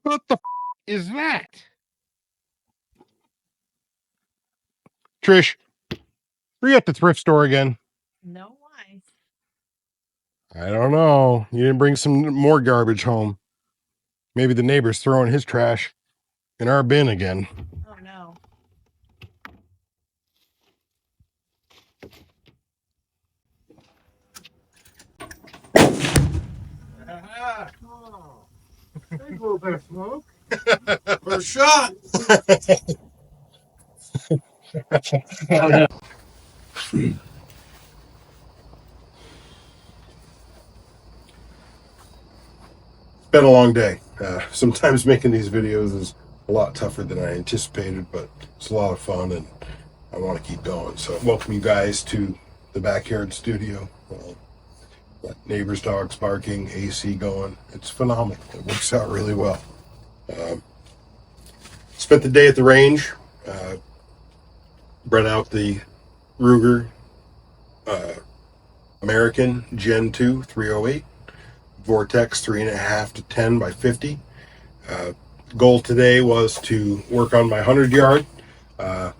What the is that? Trish, are you at the thrift store again? No, why? I don't know. You didn't bring some more garbage home. Maybe the neighbor's throwing his trash in our bin again. Oh no. Oh, there's a little bit of smoke. For a shot. Been a long day. Sometimes making these videos is a lot tougher than I anticipated, but it's a lot of fun and I want to keep going. So welcome you guys to the backyard studio. Got neighbors' dogs barking, AC going. It's phenomenal. It works out really well. Spent the day at the range. Bred out the Ruger American Gen 2 308. Vortex 3.5 to 10 by 50. Goal today was to work on my 100 yard. I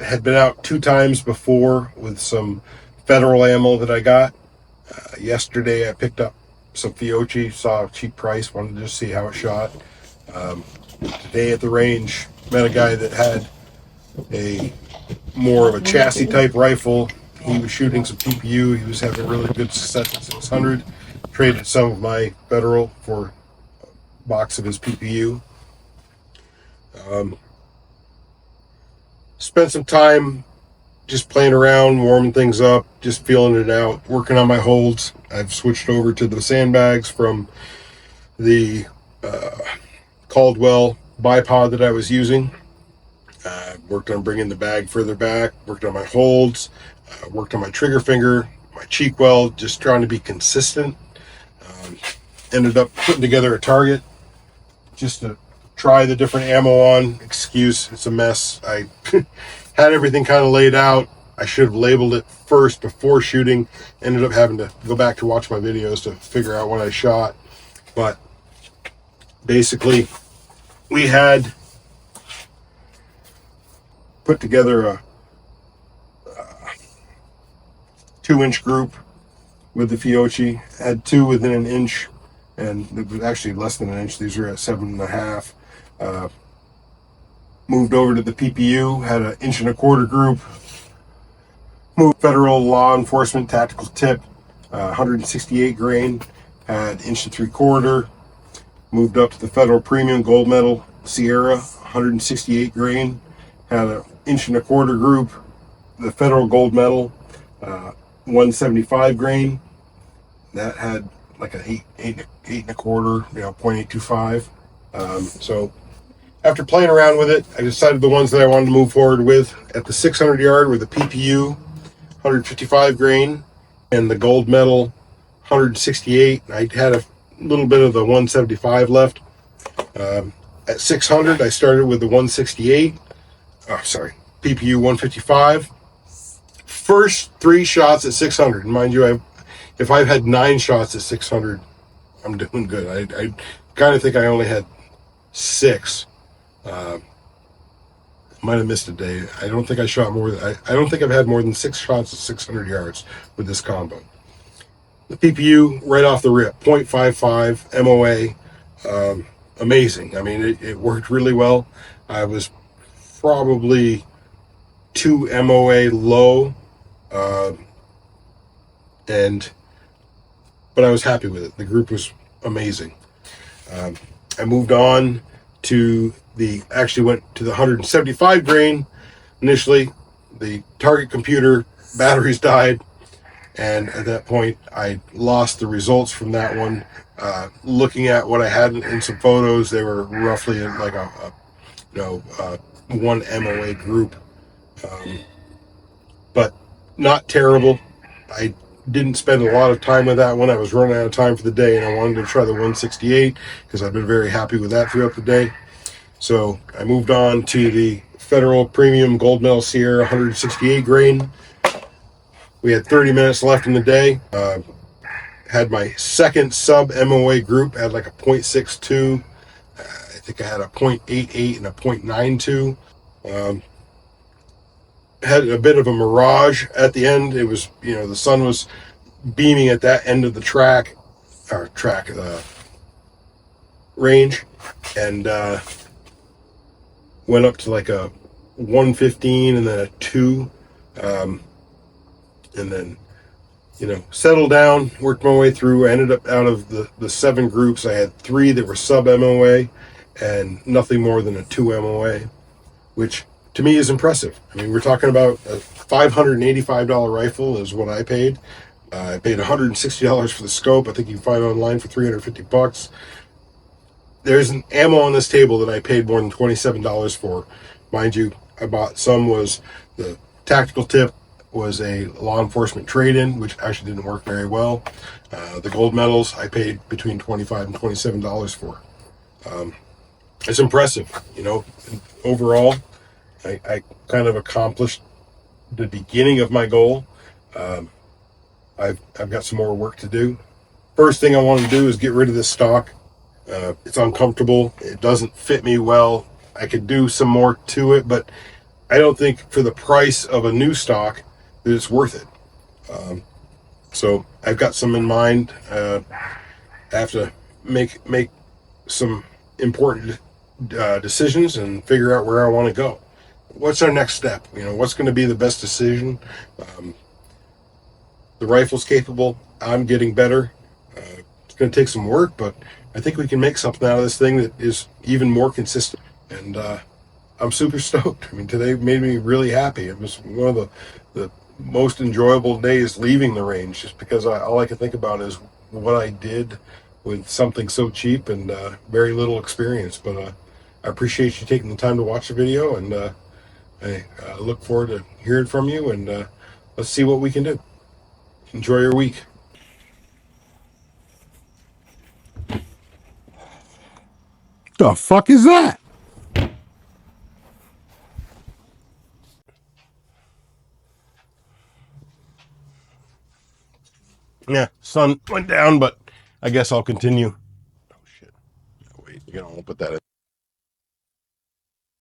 had been out 2 times before with some federal ammo that I got. Yesterday I picked up some Fiocchi, saw a cheap price, wanted to just see how it shot. Today at the range, met a guy that had a more of a chassis type rifle. He was shooting some PPU. He was having really good success at 600. Traded some of my federal for a box of his PPU. Spent some time just playing around, warming things up, just feeling it out, working on my holds. I've switched over to the sandbags from the Caldwell bipod that I was using. Worked on bringing the bag further back, worked on my holds, worked on my trigger finger, my cheek weld, just trying to be consistent. Ended up putting together a target just to try the different ammo on. Excuse, it's a mess. I had everything kind of laid out. I should have labeled it first before shooting. Ended up having to go back to watch my videos to figure out what I shot. But basically, we had put together a 2-inch group with the Fiocchi. Had 2 within an inch, and it was actually less than an inch. These are at 7.5. Moved over to the PPU, had an 1.25 inch group. Moved federal law enforcement tactical tip, 168 grain, had 1.75 inch. Moved up to the federal premium gold medal Sierra, 168 grain, had an 1.25 inch group. The federal gold medal, 175 grain. That had like an 8.25, 0.825. So after playing around with it, I decided the ones that I wanted to move forward with at the 600 yard were the PPU 155 grain and the gold medal 168. I had a little bit of the 175 left. At 600, I started with the 168. PPU 155. First 3 shots at 600. Mind you, if I've had 9 shots at 600, I'm doing good. I kind of think I only had 6. Might have missed a day. I don't think I shot more than I don't think I've had more than 6 shots at 600 yards with this combo. The PPU right off the rip, 0.55 MOA, amazing. I mean, it worked really well. I was probably 2 MOA low, but I was happy with it. The group was amazing. I moved on to went to the 175 grain initially. The target computer batteries died, and at that point I lost the results from that one. Looking at what I had in some photos, they were roughly in like a 1 MOA group, but not terrible. I didn't spend a lot of time with that one. I was running out of time for the day, and I wanted to try the 168 because I've been very happy with that throughout the day. So I moved on to the federal premium gold medal Sierra 168 grain. We had 30 minutes left in the day. Had my second sub MOA group at like a 0.62. think I had a .88 and a .92. Had a bit of a mirage at the end. It was, the sun was beaming at that end of the range, and went up to like a 115 and then a 2, and then settled down, worked my way through. I ended up, out of the 7 groups, I had 3 that were sub MOA and nothing more than a 2 MOA, which to me is impressive. I mean, we're talking about a $585 rifle is what I paid. I paid $160 for the scope. I think you can find it online for $350. There's an ammo on this table that I paid more than $27 for. Mind you, I bought some, was the tactical tip, was a law enforcement trade-in, which actually didn't work very well. The gold medals I paid between $25 and $27 for. It's impressive, overall. I kind of accomplished the beginning of my goal. I've got some more work to do. First thing I want to do is get rid of this stock. It's uncomfortable. It doesn't fit me well. I could do some more to it, but I don't think for the price of a new stock that it's worth it. So I've got some in mind. I have to make some important decisions and figure out where I want to go. What's our next step? What's going to be the best decision? The rifle's capable. I'm getting better. It's going to take some work, but I think we can make something out of this thing that is even more consistent. And I'm super stoked. I mean, today made me really happy. It was one of the most enjoyable days leaving the range, just because all I can think about is what I did with something so cheap and very little experience. But I appreciate you taking the time to watch the video, and I look forward to hearing from you, and let's see what we can do. Enjoy your week. The fuck is that? Yeah, sun went down, but I guess I'll continue. Oh shit! Wait, you don't put that in.